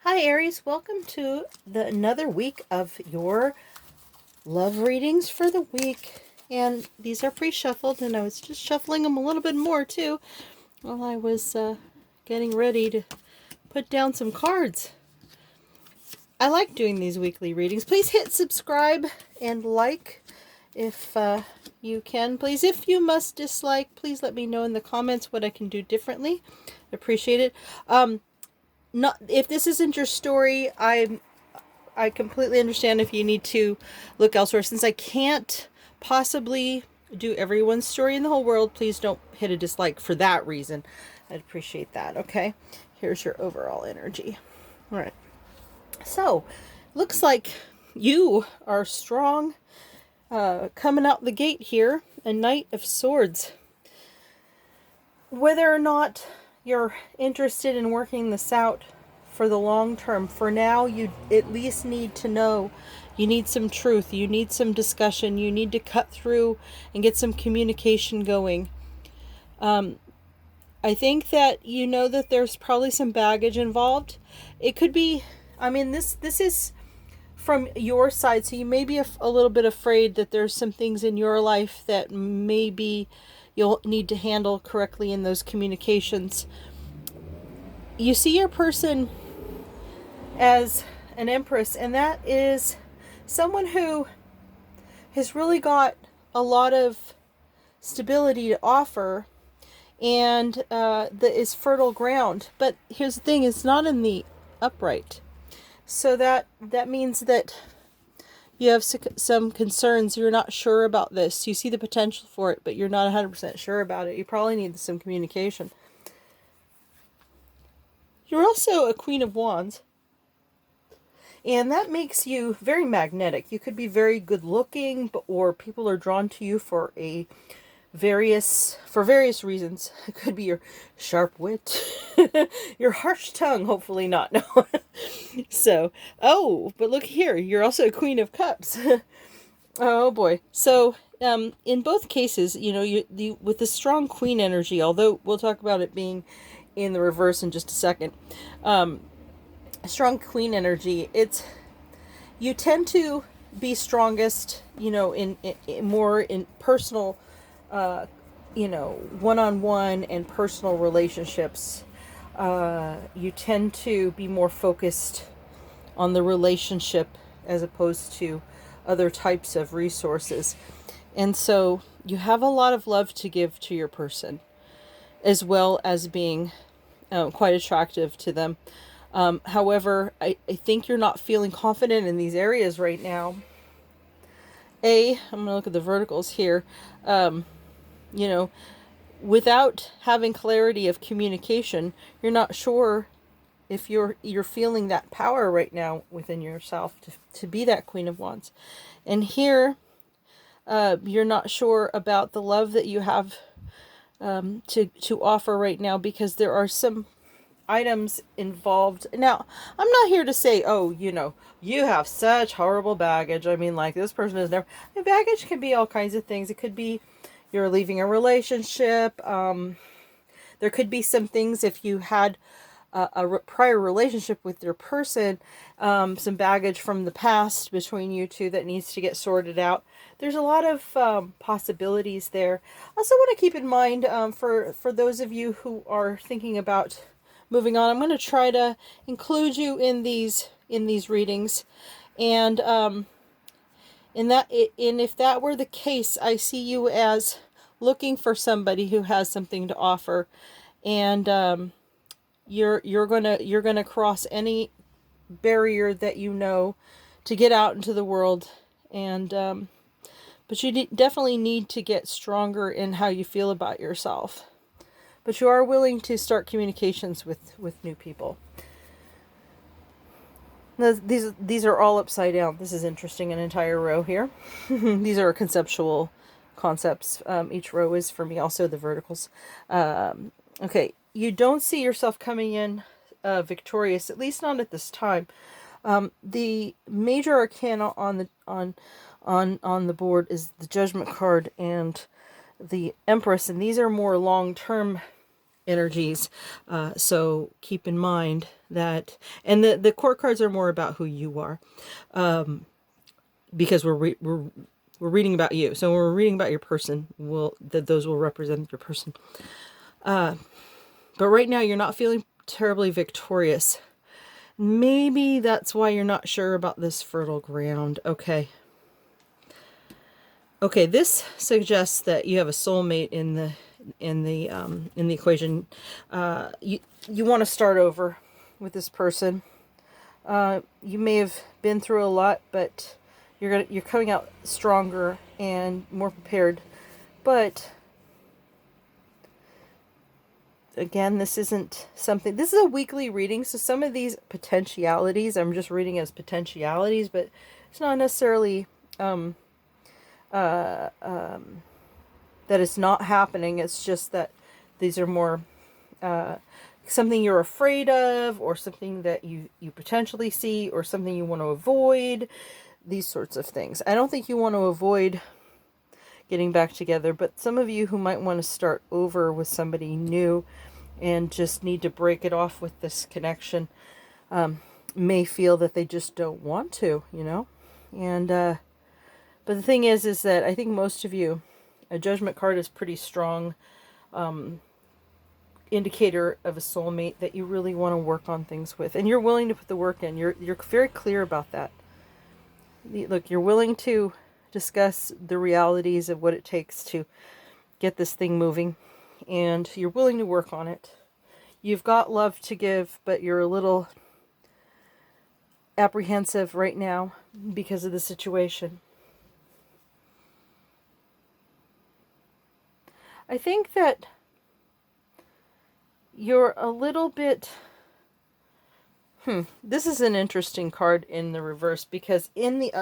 Hi Aries, welcome to another week of your love readings for the week. And these are pre-shuffled, and I was just shuffling them a little bit more too while I was getting ready to put down some cards. I like doing these weekly readings. Please hit subscribe and like if you can. Please, if you must dislike, please let me know in the comments what I can do differently. I appreciate it. Not if this isn't your story, I completely understand if you need to look elsewhere. Since I can't possibly do everyone's story in the whole world, please don't hit a dislike for that reason. I'd appreciate that. Okay, here's your overall energy. All right, so looks like you are strong coming out the gate here. A Knight of Swords. Whether or not you're interested in working this out for the long term, for now you at least need to know. You need some truth, you need some discussion, you need to cut through and get some communication going. I think that you know that there's probably some baggage involved. It could be, I mean, this is from your side, so you may be a little bit afraid that there's some things in your life that maybe you'll need to handle correctly in those communications. You see your person as an Empress, and that is someone who has really got a lot of stability to offer, and that is fertile ground. But here's the thing, it's not in the upright. So that means that you have some concerns. You're not sure about this. You see the potential for it, but you're not 100% sure about it. You probably need some communication. You're also a Queen of Wands, and that makes you very magnetic. You could be very good looking, or people are drawn to you for various reasons. It could be your sharp wit, your harsh tongue, hopefully not. No. So, oh, but look here, you're also a Queen of Cups. Oh boy. So, in both cases, you know, with the strong Queen energy, although we'll talk about it being in the reverse in just a second. Strong Queen energy, you tend to be strongest, you know, in more in personal, you know, one-on-one and personal relationships. You tend to be more focused on the relationship as opposed to other types of resources. And so you have a lot of love to give to your person, as well as being quite attractive to them. However, I think you're not feeling confident in these areas right now. I'm going to look at the verticals here. You know, without having clarity of communication, you're not sure if you're feeling that power right now within yourself to be that Queen of Wands. And here, you're not sure about the love that you have to offer right now, because there are some items involved. Now, I'm not here to say, oh, you know, you have such horrible baggage. I mean, like, this person is never... And baggage can be all kinds of things. It could be you're leaving a relationship. There could be some things if you had a prior relationship with your person, some baggage from the past between you two that needs to get sorted out. There's a lot of possibilities there. Also want to keep in mind, for those of you who are thinking about moving on, I'm going to try to include you in these readings, and if that were the case, I see you as looking for somebody who has something to offer, and you're gonna cross any barrier that you know to get out into the world, and but you definitely need to get stronger in how you feel about yourself. But you are willing to start communications with new people. Now, these are all upside down. This is interesting, an entire row here. These are conceptual concepts. Each row is for me also the verticals. Okay, you don't see yourself coming in victorious, at least not at this time. The major arcana on the board is the Judgment card and the Empress, and these are more long-term energies. So keep in mind that, and the court cards are more about who you are, because we're reading about you. So when we're reading about your person, those will represent your person. But right now you're not feeling terribly victorious. Maybe that's why you're not sure about this fertile ground. Okay. Okay, this suggests that you have a soulmate in the equation. You want to start over with this person. You may have been through a lot, but you're coming out stronger and more prepared. But again, this isn't something. This is a weekly reading, so some of these potentialities I'm just reading as potentialities, but it's not necessarily that it's not happening. It's just that these are more something you're afraid of, or something that you potentially see, or something you want to avoid, these sorts of things. I don't think you want to avoid getting back together, but some of you who might want to start over with somebody new and just need to break it off with this connection may feel that they just don't want to, you know. And but the thing is that I think most of you, a Judgment card is pretty strong indicator of a soulmate that you really want to work on things with, and you're willing to put the work in. You're very clear about that. Look, you're willing to discuss the realities of what it takes to get this thing moving, and you're willing to work on it. You've got love to give, but you're a little apprehensive right now because of the situation. I think that you're a little bit... This is an interesting card in the reverse, because in the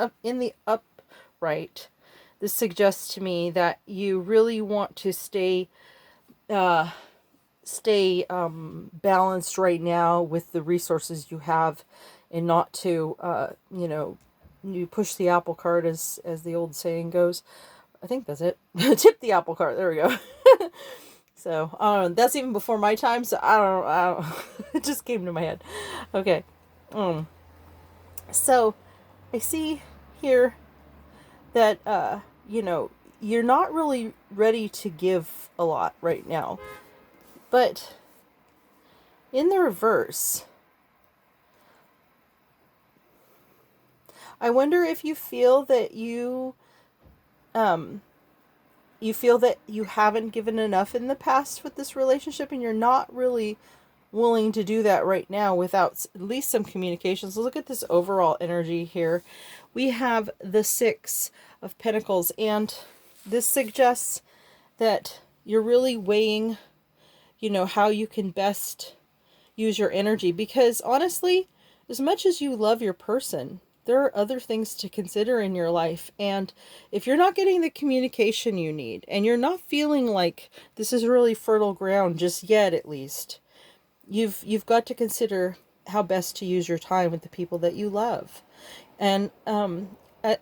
upright, this suggests to me that you really want to stay balanced right now with the resources you have, and not to you push the apple cart, as the old saying goes. I think that's it. Tip the apple cart. There we go. So, that's even before my time, so I don't it just came to my head. Okay. So, I see here that, you're not really ready to give a lot right now. But, in the reverse, I wonder if you feel that you feel that you haven't given enough in the past with this relationship, and you're not really willing to do that right now without at least some communication. So look at this overall energy here. We have the Six of Pentacles, and this suggests that you're really weighing, how you can best use your energy. Because honestly, as much as you love your person, there are other things to consider in your life. And if you're not getting the communication you need, and you're not feeling like this is really fertile ground just yet, at least, you've got to consider how best to use your time with the people that you love. And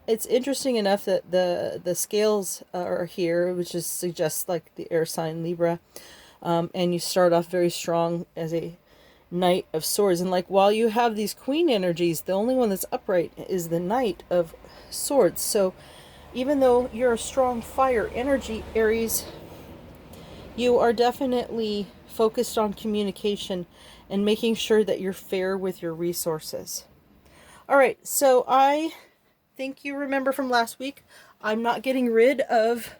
it's interesting enough that the scales are here, which just suggests like the air sign Libra. And you start off very strong as a Knight of Swords, and like while you have these Queen energies, the only one that's upright is the Knight of Swords. So even though you're a strong fire energy, Aries, you are definitely focused on communication and making sure that you're fair with your resources. All right, so I think you remember from last week, I'm not getting rid of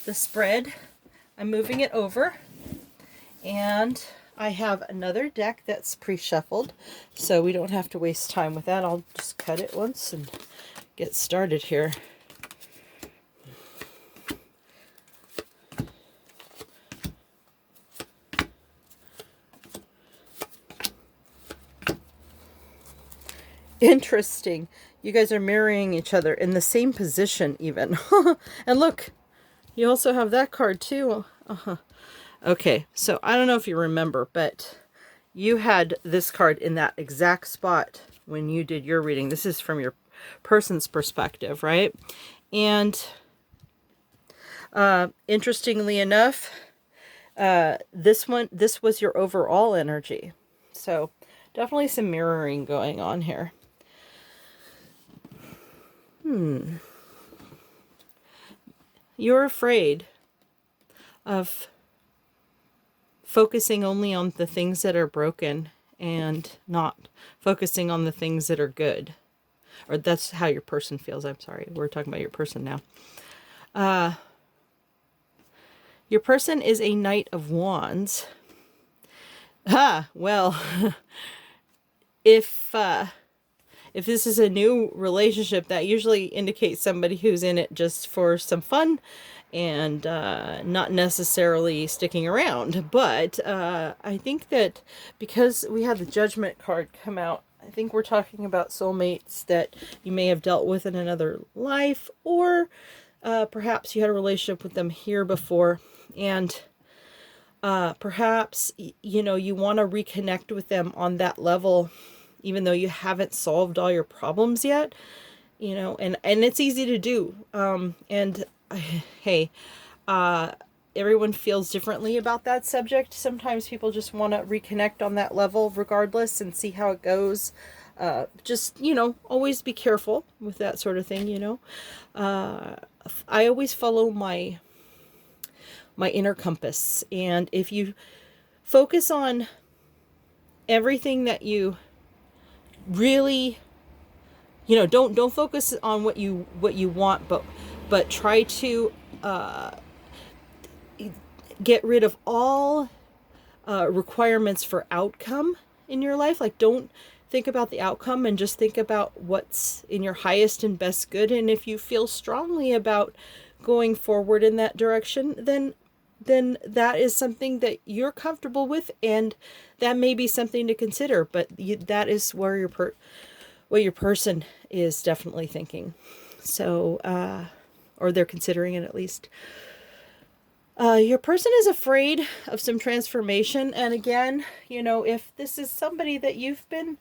the spread. I'm moving it over, and I have another deck that's pre-shuffled, so we don't have to waste time with that. I'll just cut it once and get started here. Interesting. You guys are marrying each other in the same position even. And look, you also have that card too. Okay, so I don't know if you remember, but you had this card in that exact spot when you did your reading. This is from your person's perspective, right? And interestingly enough, This was your overall energy. So definitely some mirroring going on here. You're afraid of focusing only on the things that are broken and not focusing on the things that are good. Or that's how your person feels. I'm sorry. We're talking about your person now. Your person is a Knight of Wands. Well, if this is a new relationship, that usually indicates somebody who's in it just for some fun and not necessarily sticking around. But I think that because we had the Judgment card come out, I think we're talking about soulmates that you may have dealt with in another life, or perhaps you had a relationship with them here before, and perhaps, you know, you want to reconnect with them on that level, even though you haven't solved all your problems yet, you know, and it's easy to do. And hey, everyone feels differently about that subject. Sometimes people just want to reconnect on that level regardless and see how it goes. Just, you know, always be careful with that sort of thing, you know. I always follow my inner compass, and if you focus on everything that you really, you know, don't focus on what you want, but try to get rid of all requirements for outcome in your life. Like, don't think about the outcome and just think about what's in your highest and best good. And if you feel strongly about going forward in that direction, then that is something that you're comfortable with, and that may be something to consider. But that is where what your person is definitely thinking. So, or they're considering it at least. Your person is afraid of some transformation. And again, you know, if this is somebody that you've been,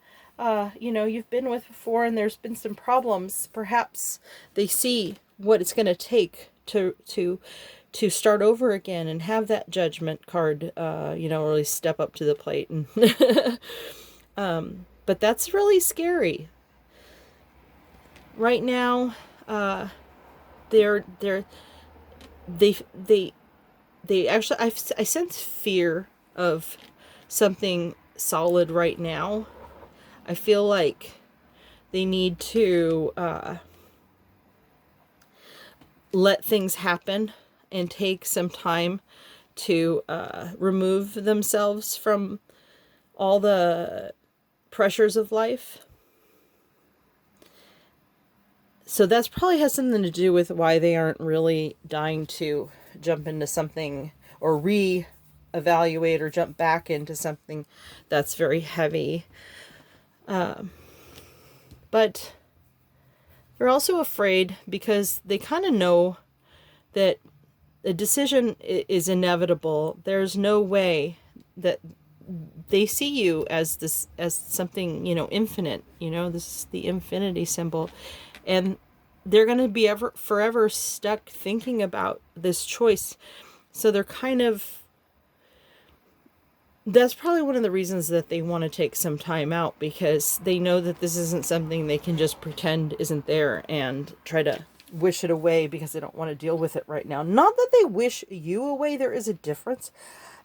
you know, you've been with before and there's been some problems, perhaps they see what it's going to take to start over again and have that Judgment card, you know, really step up to the plate. And but that's really scary. Right now, they actually, I sense fear of something solid right now. I feel like they need to let things happen and take some time to remove themselves from all the pressures of life. So that's probably has something to do with why they aren't really dying to jump into something or re-evaluate or jump back into something that's very heavy. But they're also afraid because they kind of know that a decision is inevitable. There's no way that they see you as something, you know, infinite. You know, this is the infinity symbol. And they're going to be forever stuck thinking about this choice. So they're kind of, that's probably one of the reasons that they want to take some time out, because they know that this isn't something they can just pretend isn't there and try to wish it away because they don't want to deal with it right now. Not that they wish you away. There is a difference.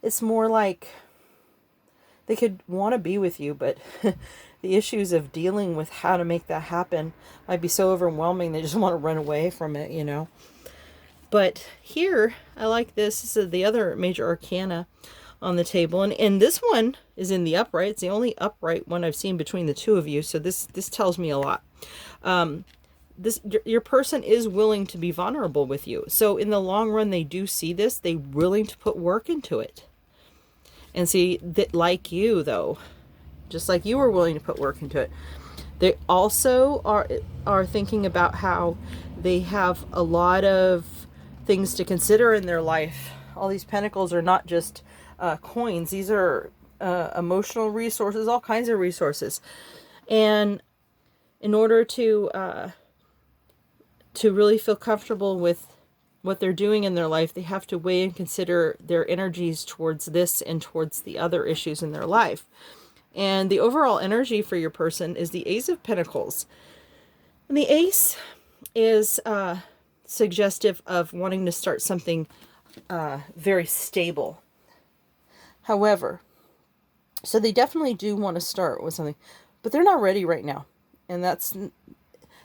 It's more like they could want to be with you, but the issues of dealing with how to make that happen might be so overwhelming they just want to run away from it, you know. But here, I like this. This is the other major arcana on the table, and this one is in the upright. It's the only upright one I've seen between the two of you, so this tells me a lot. Your person is willing to be vulnerable with you. So in the long run, they do see this. They're willing to put work into it. And see that, like you though, just like you were willing to put work into it, they also are thinking about how they have a lot of things to consider in their life. All these pentacles are not just coins. These are emotional resources, all kinds of resources. And in order to really feel comfortable with what they're doing in their life, they have to weigh and consider their energies towards this and towards the other issues in their life. And the overall energy for your person is the Ace of Pentacles. And the Ace is suggestive of wanting to start something very stable. However, so they definitely do want to start with something, but they're not ready right now. And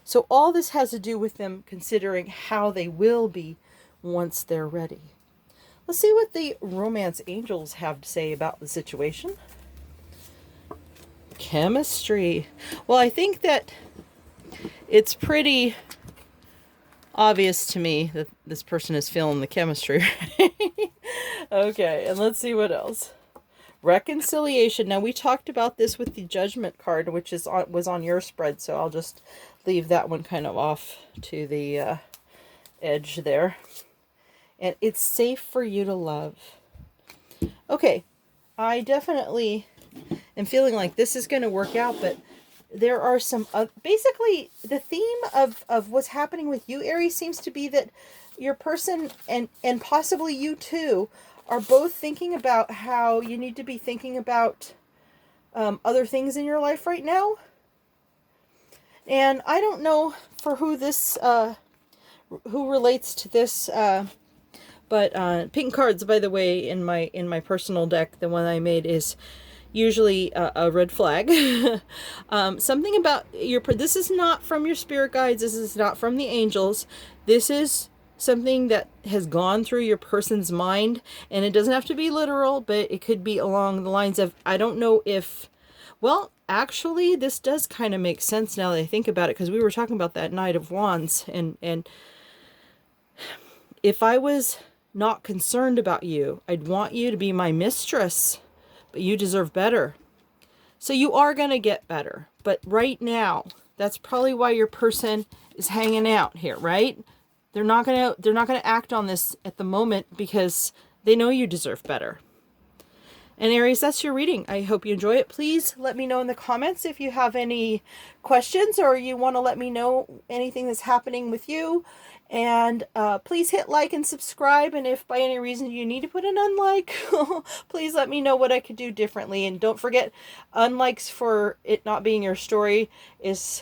so all this has to do with them considering how they will be once they're ready. Let's see what the romance angels have to say about the situation. Chemistry. Well, I think that it's pretty obvious to me that this person is feeling the chemistry. Okay, and let's see what else. Reconciliation. Now, we talked about this with the Judgment card, which was on your spread, so I'll just leave that one kind of off to the edge there. And it's safe for you to love. Okay, I definitely am feeling like this is going to work out, but there are some... basically, the theme of what's happening with you, Aries, seems to be that your person, and possibly you too, are both thinking about how you need to be thinking about other things in your life right now. And I don't know for who this, who relates to this, but pink cards, by the way, in my personal deck, the one I made is usually a red flag. Something about this is not from your spirit guides. This is not from the angels. This is something that has gone through your person's mind, and it doesn't have to be literal, but it could be along the lines of, I don't know if, well, actually, this does kind of make sense now that I think about it, because we were talking about that Knight of Wands, and if I was not concerned about you, I'd want you to be my mistress, but you deserve better. So you are going to get better, but right now, that's probably why your person is hanging out here, right? They're not gonna act on this at the moment because they know you deserve better. And Aries, that's your reading. I hope you enjoy it. Please let me know in the comments if you have any questions or you want to let me know anything that's happening with you. And please hit like and subscribe. And if by any reason you need to put an unlike, please let me know what I could do differently. And don't forget, unlikes for it not being your story is...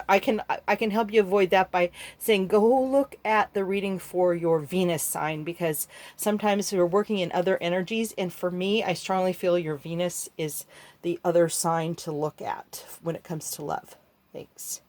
I can help you avoid that by saying go look at the reading for your Venus sign, because sometimes we're working in other energies, and for me, I strongly feel your Venus is the other sign to look at when it comes to love. Thanks.